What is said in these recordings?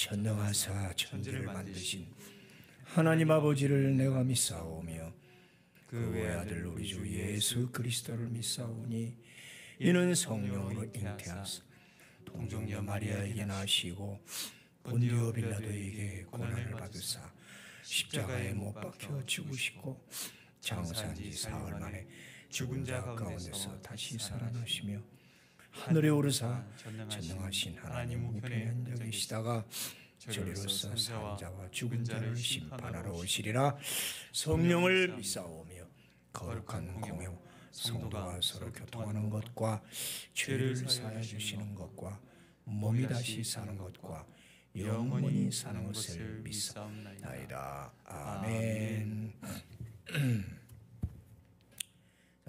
전능하사 천지를 만드신 하나님 아버지를 내가 믿사오며 그 외아들 우리 주 예수 그리스도를 믿사오니 이는 성령으로 잉태하사 동정녀 마리아에게 나시고 본디오 빌라도에게 고난을 받으사 십자가에 못 박혀 죽으시고 장사한 지 사흘 만에 죽은 자 가운데서 다시 살아나시며 하늘에 오르사 전능하신 하나님 우편에 앉아 계시다가 저리로서 산자와 죽은 자를 심판하러 오시리라. 성령을 믿사오며 거룩한 공예와 성도가 서로 교통하는 것과 죄를 사하여 주시는 것과 몸이 다시 사는 것과 영원히 사는 것을 믿사옵나이다. 아멘.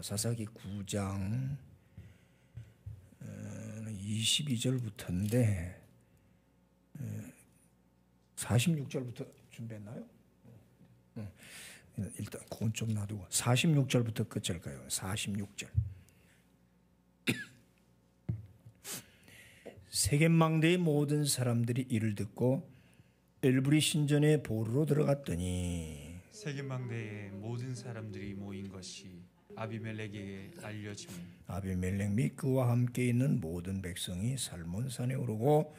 사사기 9장 22절부터인데 46절부터 준비했나요? 일단 그건 좀 놔두고 46절부터 끝일까요? 46절. 세겜망대의 모든 사람들이 이를 듣고 엘브리 신전의 보루로 들어갔더니 세겜망대의 모든 사람들이 모인 것이 아비멜렉에게 알려지며 아비멜렉 및 그와 함께 있는 모든 백성이 살몬산에 오르고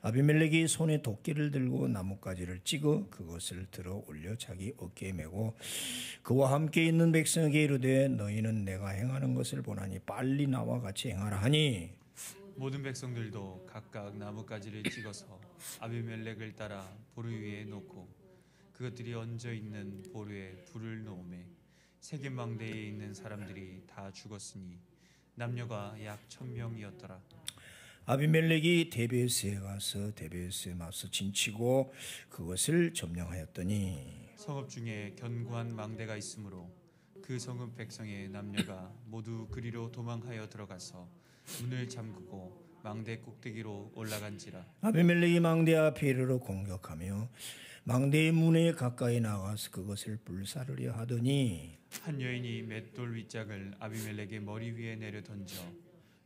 아비멜렉이 손에 도끼를 들고 나뭇가지를 찍어 그것을 들어 올려 자기 어깨에 메고 그와 함께 있는 백성에게 이르되 너희는 내가 행하는 것을 보나니 빨리 나와 같이 행하라 하니 모든 백성들도 각각 나뭇가지를 찍어서 아비멜렉을 따라 보루 위에 놓고 그것들이 얹어 있는 보루에 불을 놓으매 세겜망대에 있는 사람들이 다 죽었으니 남녀가 약 1000명이었더라. 아비멜렉이 데베스에 가서 데베스에 맞서 진치고 그것을 점령하였더니 성읍 중에 견고한 망대가 있으므로 그 성읍 백성의 남녀가 모두 그리로 도망하여 들어가서 문을 잠그고 망대 꼭대기로 올라간지라. 아비멜렉이 망대 앞에 이르러 공격하며 망대의 문에 가까이 나가서 그것을 불사르려 하더니 한 여인이 맷돌 윗짝을 아비멜렉의 머리 위에 내려 던져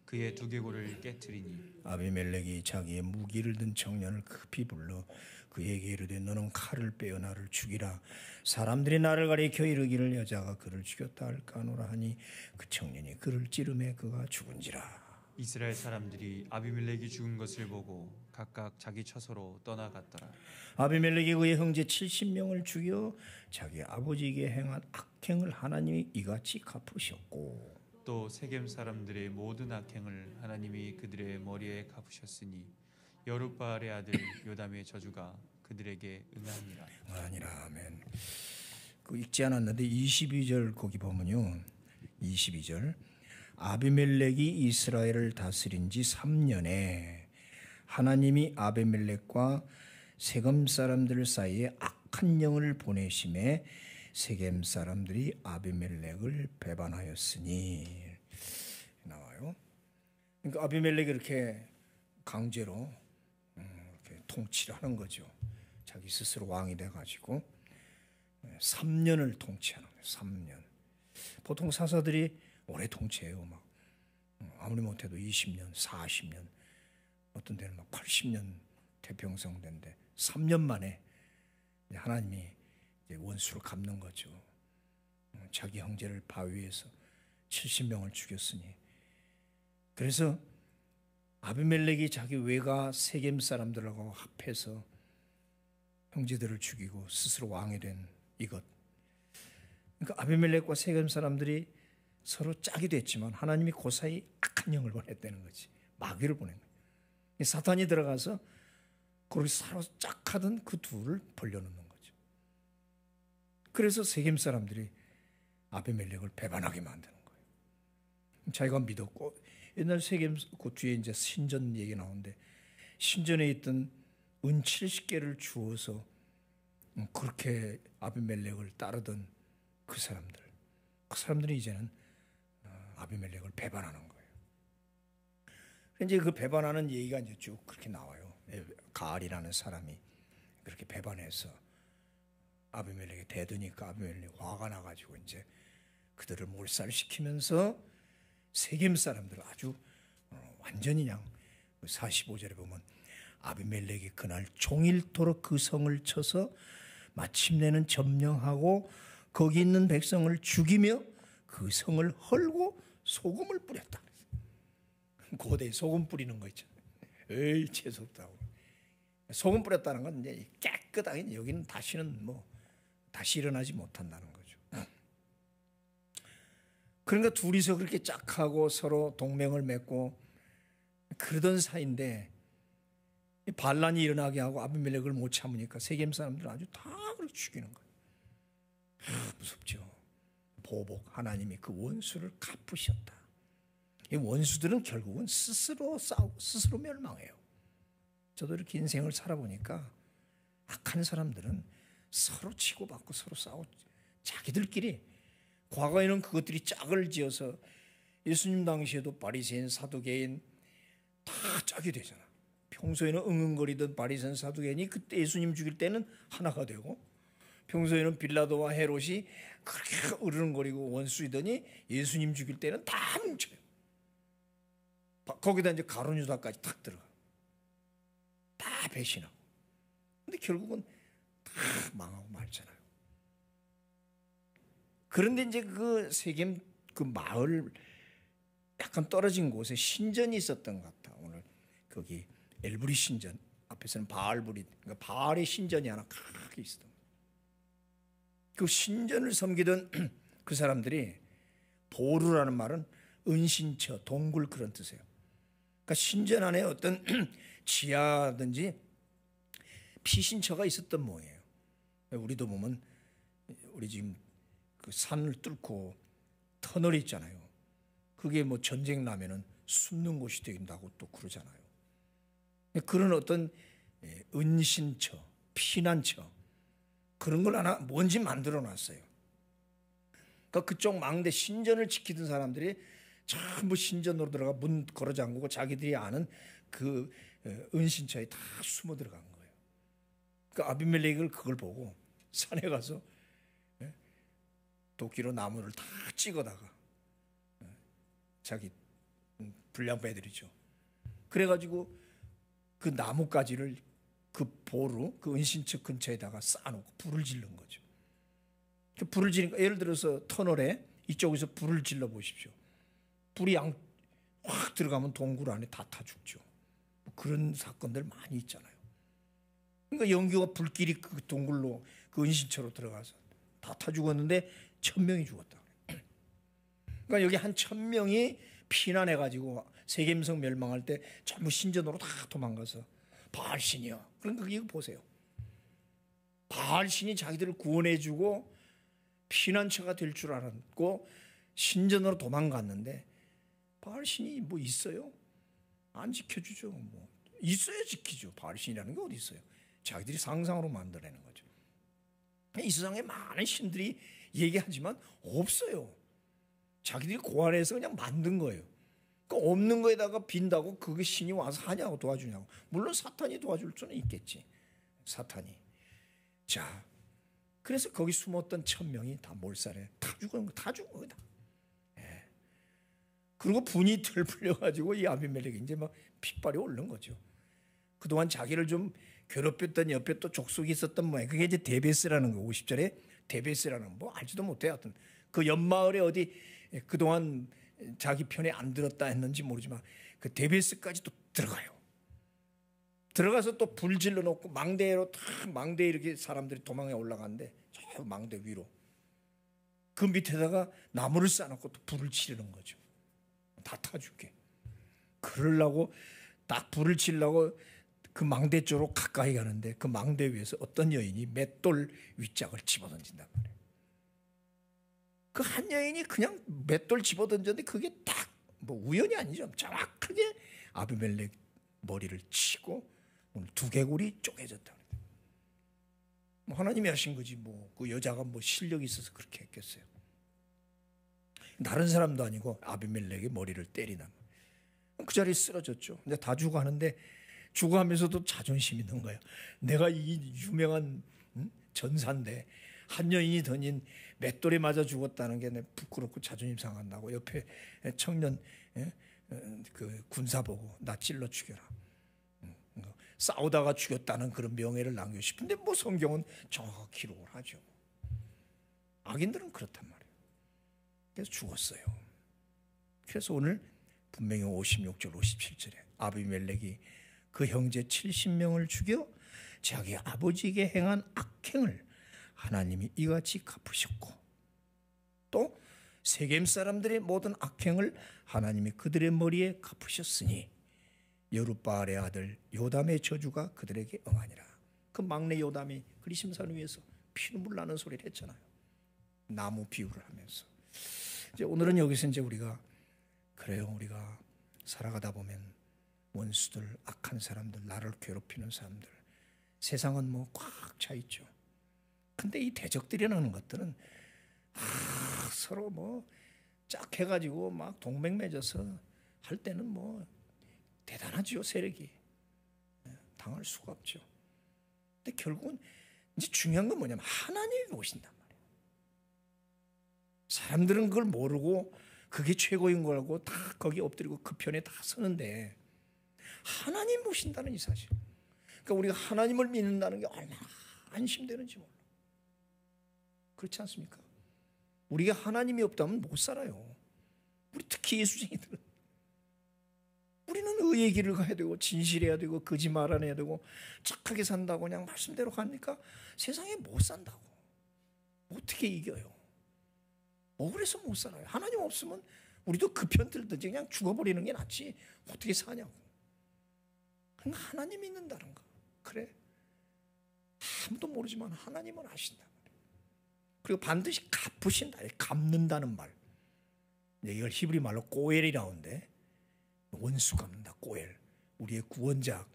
그의 두개골을 깨트리니 아비멜렉이 자기의 무기를 든 청년을 급히 불러 그에게 이르되 너는 칼을 빼어 나를 죽이라. 사람들이 나를 가리켜 이르기를 여자가 그를 죽였다 할까노라 하니 그 청년이 그를 찌르매 그가 죽은지라. 이스라엘 사람들이 아비멜렉이 죽은 것을 보고 각각 자기 처소로 떠나갔더라. 아비멜렉이 그의 형제 70명을 죽여 자기 아버지에게 행한 악행을 하나님이 이같이 갚으셨고 또 세겜 사람들의 모든 악행을 하나님이 그들의 머리에 갚으셨으니 여룻바알의 아들 요담의 저주가 그들에게 응하니라. 아멘. 그 읽지 않았는데 22절 거기 보면요. 22절 아비멜렉이 이스라엘을 다스린 지 3년에 하나님이 아비멜렉과 세겜 사람들 사이에 악한 영을 보내심에 세겜 사람들이 아비멜렉을 배반하였으니 나와요. 그러니까 아비멜렉이 이렇게 강제로 이렇게 통치를 하는 거죠. 자기 스스로 왕이 돼가지고 3년을 통치하는 거예요. 3년. 보통 사사들이 오래 통치해요. 막 아무리 못해도 20년, 40년, 어떤 데는 막 80년 태평성대인데 3년 만에 하나님이 이제 원수를 갚는 거죠. 자기 형제를 바위에서 70명을 죽였으니. 그래서 아비멜렉이 자기 외가 세겜 사람들하고 합해서 형제들을 죽이고 스스로 왕이 된 이것. 그러니까 아비멜렉과 세겜 사람들이 서로 짝이 됐지만 하나님이 그 사이 악한 영을 보냈다는 거지. 마귀를 보낸 거예요. 사탄이 들어가서 그렇게 서로 짝하던 그 둘을 벌려놓는 거죠. 그래서 세겜 사람들이 아비멜렉을 배반하게 만드는 거예요. 자기가 믿었고 옛날 세겜 그 뒤에 이제 신전 얘기 나오는데 신전에 있던 은 70개를 주어서 그렇게 아비멜렉을 따르던 그 사람들이 이제는 아비멜렉을 배반하는 거예요. 이제 그 배반하는 얘기가 이제 쭉 그렇게 나와요. 가알이라는 사람이 그렇게 배반해서 아비멜렉에 대드니까 아비멜렉이 화가 나가지고 이제 그들을 몰살시키면서 세겜 사람들을 아주 완전히 그냥 45절에 보면 아비멜렉이 그날 종일토록 그 성을 쳐서 마침내는 점령하고 거기 있는 백성을 죽이며 그 성을 헐고 소금을 뿌렸다. 고대에 소금 뿌리는 거 있잖아요. 에이 재수없다고. 소금 뿌렸다는 건 이제 깨끗하게 여기는 다시는 다시 일어나지 못한다는 거죠. 그러니까 둘이서 그렇게 짝하고 서로 동맹을 맺고 그러던 사이인데 반란이 일어나게 하고 아비멜렉을 못 참으니까 세겜 사람들은 아주 다 그렇게 죽이는 거예요. 무섭죠. 보복, 하나님이 그 원수를 갚으셨다. 이 원수들은 결국은 스스로 싸우고 스스로 멸망해요. 저도 이렇게 인생을 살아보니까 악한 사람들은 서로 치고받고 서로 싸우고 자기들끼리 과거에는 그것들이 짝을 지어서 예수님 당시에도 바리새인, 사두개인 다 짝이 되잖아. 평소에는 응응거리던 바리새인, 사두개인이 그때 예수님 죽일 때는 하나가 되고 평소에는 빌라도와 헤롯이 그렇게 으르렁거리고 원수이더니 예수님 죽일 때는 다 뭉쳐요. 거기다 이제 가룟 유다까지 탁 들어가. 다 배신하고. 근데 결국은 다 망하고 말잖아요. 그런데 이제 그 세겜 그 마을 약간 떨어진 곳에 신전이 있었던 것 같아. 오늘 거기 엘브리 신전 앞에서는 바알브리, 그러니까 바알의 신전이 하나 크게 있었던 거예요. 그 신전을 섬기던 그 사람들이 보루라는 말은 은신처, 동굴 그런 뜻이에요. 그러니까 신전 안에 어떤 지하든지 피신처가 있었던 모양이에요. 우리도 보면 우리 지금 그 산을 뚫고 터널이 있잖아요. 그게 뭐 전쟁 나면은 숨는 곳이 된다고 또 그러잖아요. 그런 어떤 은신처, 피난처 그런 걸 하나 뭔지 만들어 놨어요. 그러니까 그쪽 망대 신전을 지키던 사람들이 전부 신전으로 들어가 문 걸어 잠그고 자기들이 아는 그 은신처에 다 숨어 들어간 거예요. 그러니까 아비멜렉을 그걸 보고 산에 가서 도끼로 나무를 다 찍어다가 자기 분량배들이죠. 그래가지고 그 나뭇가지를 그 보루, 그 은신처 근처에다가 쌓아놓고 불을 지른 거죠. 불을 지르니까 예를 들어서 터널에 이쪽에서 불을 질러 보십시오. 불이 확 들어가면 동굴 안에 다 타 죽죠. 그런 사건들 많이 있잖아요. 그러니까 영규가 불길이 그 동굴로 그 은신처로 들어가서 다 타 죽었는데 1000명이 죽었다. 그러니까 여기 한 1000명이 피난해가지고 세겜성 멸망할 때 전부 신전으로 다 도망가서 바알신이요. 그러니까 이거 보세요. 바알신이 자기들을 구원해주고 피난처가 될 줄 알았고 신전으로 도망갔는데 바알신이 뭐 있어요? 안 지켜주죠. 뭐 있어야 지키죠. 바알신이라는 게 어디 있어요? 자기들이 상상으로 만들어내는 거죠. 이 세상에 많은 신들이 얘기하지만 없어요. 자기들이 고안해서 그냥 만든 거예요. 그러니까 없는 거에다가 빈다고 그게 신이 와서 하냐고 도와주냐고. 물론 사탄이 도와줄 수는 있겠지. 사탄이. 자, 그래서 거기 숨었던 1000명이 다 몰살해. 다 죽은 거, 다 죽은 거다. 예. 그리고 분이 덜 풀려가지고 이 아비멜렉이 이제 막 핏발이 오른 거죠. 그동안 자기를 좀 괴롭혔던 옆에 또 족속이 있었던 모양. 그게 이제 데베스라는 거. 50절에 데베스라는 뭐 알지도 못해. 하여튼 그 옆마을에 어디 그동안 자기 편에 안 들었다 했는지 모르지만 그 데베스까지 또 들어가요. 들어가서 또 불 질러 놓고 망대로 탁 망대에 이렇게 사람들이 도망에 올라가는데 저 망대 위로 그 밑에다가 나무를 쌓아놓고 또 불을 지르는 거죠. 다 타줄게. 그러려고 딱 불을 지르려고 그 망대 쪽으로 가까이 가는데 그 망대 위에서 어떤 여인이 맷돌 윗짝을 집어던진단 말이에요. 그 한 여인이 그냥 맷돌 집어던졌는데 그게 딱 뭐 우연이 아니죠. 정확하게 아비멜렉 머리를 치고 오늘 두개골이 쪼개졌다. 뭐 하나님이 하신 거지 뭐 그 여자가 뭐 실력이 있어서 그렇게 했겠어요. 다른 사람도 아니고 아비멜렉의 머리를 때리나 그 자리에 쓰러졌죠. 근데 다 죽어가는데 죽어가면서도 자존심 있는 거예요. 내가 이 유명한 전사인데 한 여인이 던진 맷돌에 맞아 죽었다는 게 내 부끄럽고 자존심 상한다고 옆에 청년 그 군사 보고 나 찔러 죽여라. 싸우다가 죽였다는 그런 명예를 남기고 싶은데 뭐 성경은 정확히 기록을 하죠. 악인들은 그렇단 말이에요. 그래서 죽었어요. 그래서 오늘 분명히 56절 57절에 아비멜렉이 그 형제 70명을 죽여 자기 아버지에게 행한 악행을 하나님이 이같이 갚으셨고, 또 세겜 사람들의 모든 악행을 하나님이 그들의 머리에 갚으셨으니 여룻바알의 아들 요담의 저주가 그들에게 응하니라. 그 막내 요담이 그리심산 위에서 피눈물 나는 소리를 했잖아요. 나무 비유를 하면서. 이제 오늘은 여기서 이제 우리가 그래요. 우리가 살아가다 보면 원수들, 악한 사람들, 나를 괴롭히는 사람들, 세상은 뭐 꽉 차 있죠. 근데 이 대적들이라는 것들은 서로 뭐 짝 해가지고 막 동맹 맺어서 할 때는 뭐 대단하죠. 세력이 당할 수가 없죠. 근데 결국은 이제 중요한 건 뭐냐면 하나님이 보신단 말이에요. 사람들은 그걸 모르고 그게 최고인 걸 알고 다 거기 엎드리고 그 편에 다 서는데 하나님 보신다는 이 사실. 그러니까 우리가 하나님을 믿는다는 게 얼마나 안심되는지 몰라. 그렇지 않습니까? 우리가 하나님이 없다면 못 살아요. 우리 특히 예수쟁이들은. 우리는 의의 길을 가야 되고 진실해야 되고 거짓말 안 해야 되고 착하게 산다고 그냥 말씀대로 가니까 세상에 못 산다고. 어떻게 이겨요? 억울해서 못 살아요. 하나님 없으면 우리도 그 편 들든지 그냥 죽어버리는 게 낫지 어떻게 사냐고. 그러니까 하나님 믿는다는 거. 그래. 아무도 모르지만 하나님은 아신다. 그리고 반드시 갚으신다. 갚는다는 말. 이걸 히브리 말로 꼬엘이라는데 원수 갚는다. 꼬엘. 우리의 구원자.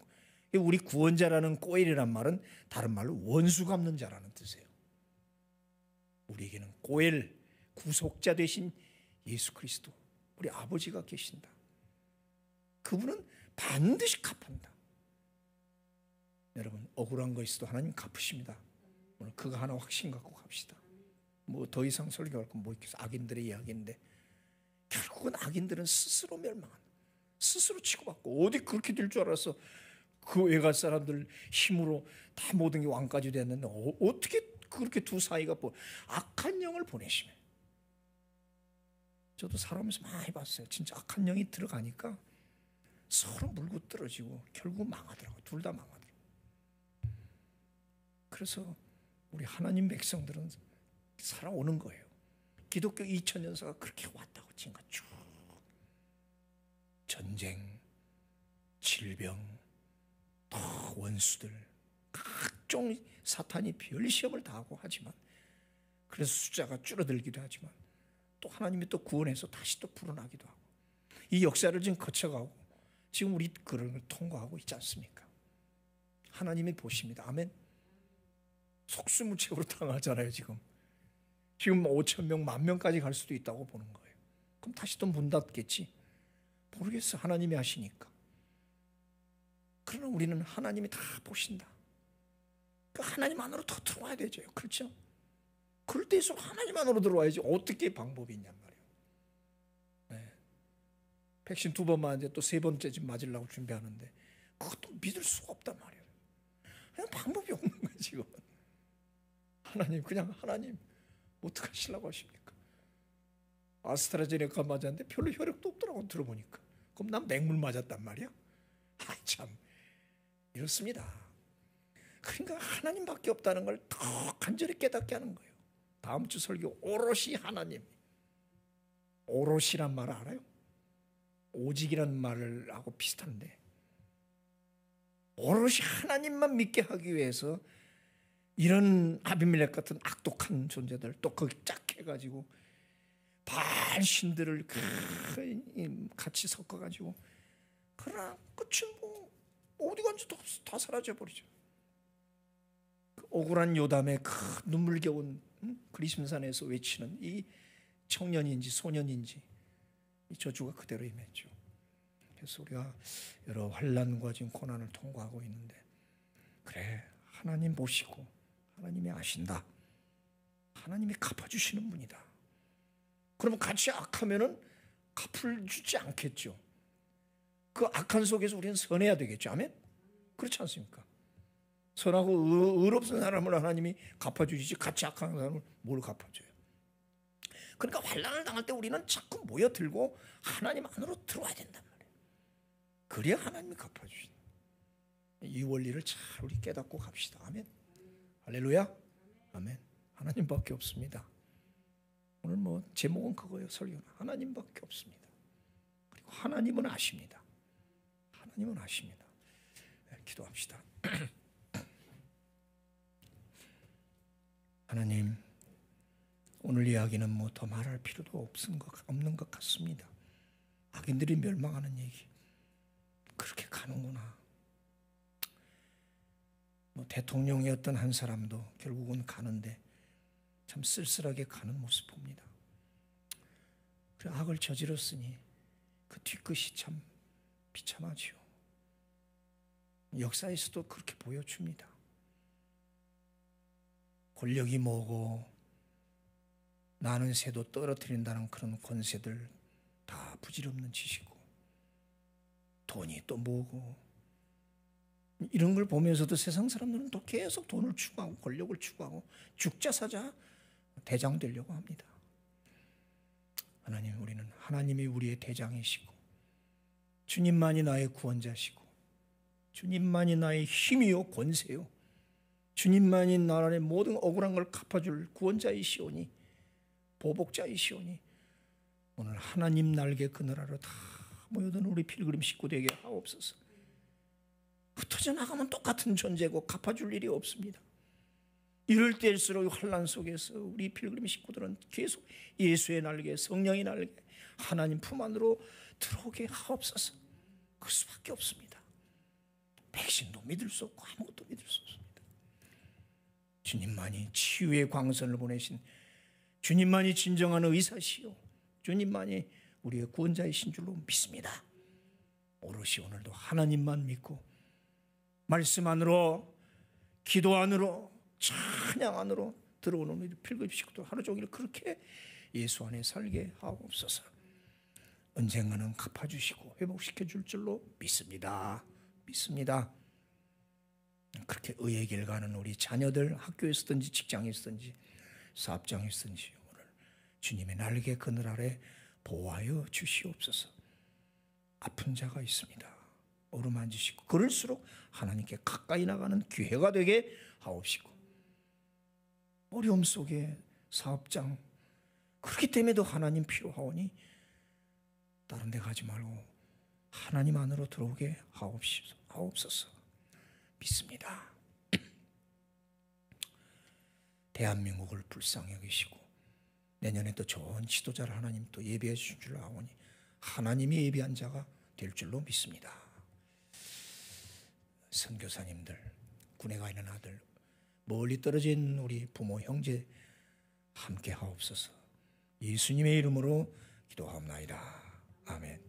우리 구원자라는 꼬엘이란 말은 다른 말로 원수 갚는 자라는 뜻이에요. 우리에게는 꼬엘, 구속자 되신 예수 그리스도, 우리 아버지가 계신다. 그분은 반드시 갚는다. 여러분 억울한 거 있어도 하나님 갚으십니다. 오늘 그거 하나 확신 갖고 갑시다. 뭐 더 이상 설교할 건 뭐 있겠어. 악인들의 이야기인데 결국은 악인들은 스스로 멸망한, 스스로 치고받고 어디 그렇게 될 줄 알았어. 그 외갈 사람들 힘으로 다 모든 게 왕까지 됐는데 어떻게 그렇게 두 사이가 악한 영을 보내시면. 저도 살아오면서 많이 봤어요. 진짜 악한 영이 들어가니까 서로 물고 떨어지고 결국 망하더라고요. 둘 다 망하더라고요. 그래서 우리 하나님 백성들은 살아오는 거예요. 기독교 2000년사가 그렇게 왔다고 지금까 쭉. 전쟁, 질병, 또 원수들, 각종 사탄이 별 시험을 다하고 하지만, 그래서 숫자가 줄어들기도 하지만 또 하나님이 또 구원해서 다시 또 불어나기도 하고, 이 역사를 지금 거쳐가고 지금 우리 그런 걸 통과하고 있지 않습니까? 하나님이 보십니다. 아멘. 속수무책으로 당하잖아요. 지금 5,000명, 10,000명까지 갈 수도 있다고 보는 거예요. 그럼 다시 또 문 닫겠지? 모르겠어. 하나님이 하시니까. 그러나 우리는 하나님이 다 보신다. 그 하나님 안으로 더 들어와야 되죠. 그렇죠? 그럴 때일수록 하나님 안으로 들어와야지. 어떻게 방법이 있냔 말이에요. 네. 백신 2번 맞는데 또 3번째 지금 맞으려고 준비하는데 그것도 믿을 수가 없단 말이에요. 그냥 방법이 없는 거예요. 지금. 하나님, 그냥 하나님 어떻게 하시려고 하십니까? 아스트라제네카 맞았는데 별로 효력도 없더라고 들어보니까. 그럼 난 맹물 맞았단 말이야? 참 이렇습니다. 그러니까 하나님밖에 없다는 걸 더 간절히 깨닫게 하는 거예요. 다음 주 설교 오롯이 하나님. 오롯이란 말 알아요? 오직이란 말을 하고 비슷한데 오롯이 하나님만 믿게 하기 위해서 이런 아비멜렉 같은 악독한 존재들 또 거기 짝 해가지고 바알 신들을 같이 섞어가지고, 그러나 끝은 뭐 어디 간지 다 사라져버리죠. 그 억울한 요담의 그 눈물겨운 그리심산에서 외치는 이 청년인지 소년인지 이 저주가 그대로 임했죠. 그래서 우리가 여러 환난과 지금 고난을 통과하고 있는데, 그래 하나님 보시고 하나님이 아신다. 하나님이 갚아주시는 분이다. 그러면 같이 악하면은 갚을 주지 않겠죠. 그 악한 속에서 우리는 선해야 되겠죠. 아멘. 그렇지 않습니까? 선하고 의롭은 사람을 하나님이 갚아주시지 같이 악한 사람을 뭘 갚아줘요? 그러니까 환난을 당할 때 우리는 자꾸 모여들고 하나님 안으로 들어와야 된단 말이에요. 그래야 하나님이 갚아주신다. 이 원리를 잘 우리 깨닫고 갑시다. 아멘. 할렐루야. 아멘. 하나님밖에 없습니다. 오늘 뭐 제목은 그거예요. 설교는 하나님밖에 없습니다. 그리고 하나님은 아십니다. 하나님은 아십니다. 네, 기도합시다. 하나님, 오늘 이야기는 뭐 더 말할 필요도 없는 것 같습니다. 악인들이 멸망하는 얘기 그렇게 가는구나. 뭐 대통령이었던 한 사람도 결국은 가는데 참 쓸쓸하게 가는 모습 봅니다. 그 악을 저질렀으니 그 뒤끝이 참 비참하지요. 역사에서도 그렇게 보여줍니다. 권력이 뭐고 나는 새도 떨어뜨린다는 그런 권세들 다 부질없는 짓이고, 돈이 또 뭐고, 이런 걸 보면서도 세상 사람들은 또 계속 돈을 추구하고 권력을 추구하고 죽자 사자 대장 되려고 합니다. 하나님, 우리는 하나님이 우리의 대장이시고 주님만이 나의 구원자시고 주님만이 나의 힘이요 권세요, 주님만이 나라의 모든 억울한 걸 갚아줄 구원자이시오니 보복자이시오니 오늘 하나님 날개 그늘하러 다 모여든 우리 필그림 식구 되게 하옵소서. 흩어져 나가면 똑같은 존재고 갚아줄 일이 없습니다. 이럴 때일수록 환난 속에서 우리 필그림 식구들은 계속 예수의 날개, 성령의 날개, 하나님 품 안으로 들어오게 하옵소서. 그 수밖에 없습니다. 백신도 믿을 수 없고 아무것도 믿을 수 없습니다. 주님만이 치유의 광선을 보내신, 주님만이 진정한 의사시요, 주님만이 우리의 구원자이신 줄로 믿습니다. 오롯이 오늘도 하나님만 믿고 말씀 안으로, 기도 안으로, 찬양 안으로 들어오는 우리 필그림 식구들 하루 종일 그렇게 예수 안에 살게 하옵소서. 언젠가는 갚아주시고 회복시켜줄 줄로 믿습니다. 믿습니다. 그렇게 의의 길 가는 우리 자녀들, 학교에서든지 직장에서든지 사업장에서든지 오늘 주님의 날개 그늘 아래 보호하여 주시옵소서. 아픈 자가 있습니다. 어루만지시고 그럴수록 하나님께 가까이 나가는 기회가 되게 하옵시고, 어려움 속에 사업장 그렇기 때문에도 하나님 필요하오니 다른 데 가지 말고 하나님 안으로 들어오게 하옵소서. 믿습니다. 대한민국을 불쌍히 여기시고 내년에 또 좋은 지도자를 하나님 또 예비해 주신 줄 아오니 하나님이 예비한 자가 될 줄로 믿습니다. 선교사님들, 군에 가 있는 아들, 멀리 떨어진 우리 부모, 형제 함께 하옵소서. 예수님의 이름으로 기도하옵나이다. 아멘.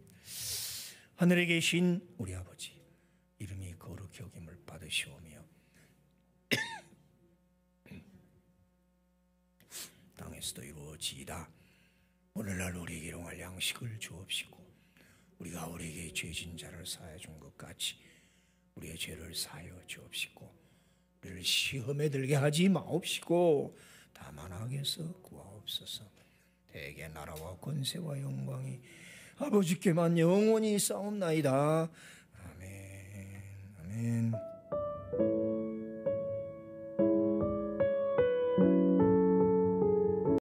하늘에 계신 우리 아버지, 이름이 거룩히 여김을 받으시오며 땅에서도 이루어지이다. 오늘날 우리에게 일용할 양식을 주옵시고 우리가 우리에게 죄진 자를 사하여 준 것 같이 우리의 죄를 사하여 주옵시고 우리를 시험에 들게 하지 마옵시고 다만 악에서 구하옵소서. 대개 나라와 권세와 영광이 아버지께만 영원히 싸움나이다. 아멘. 아멘.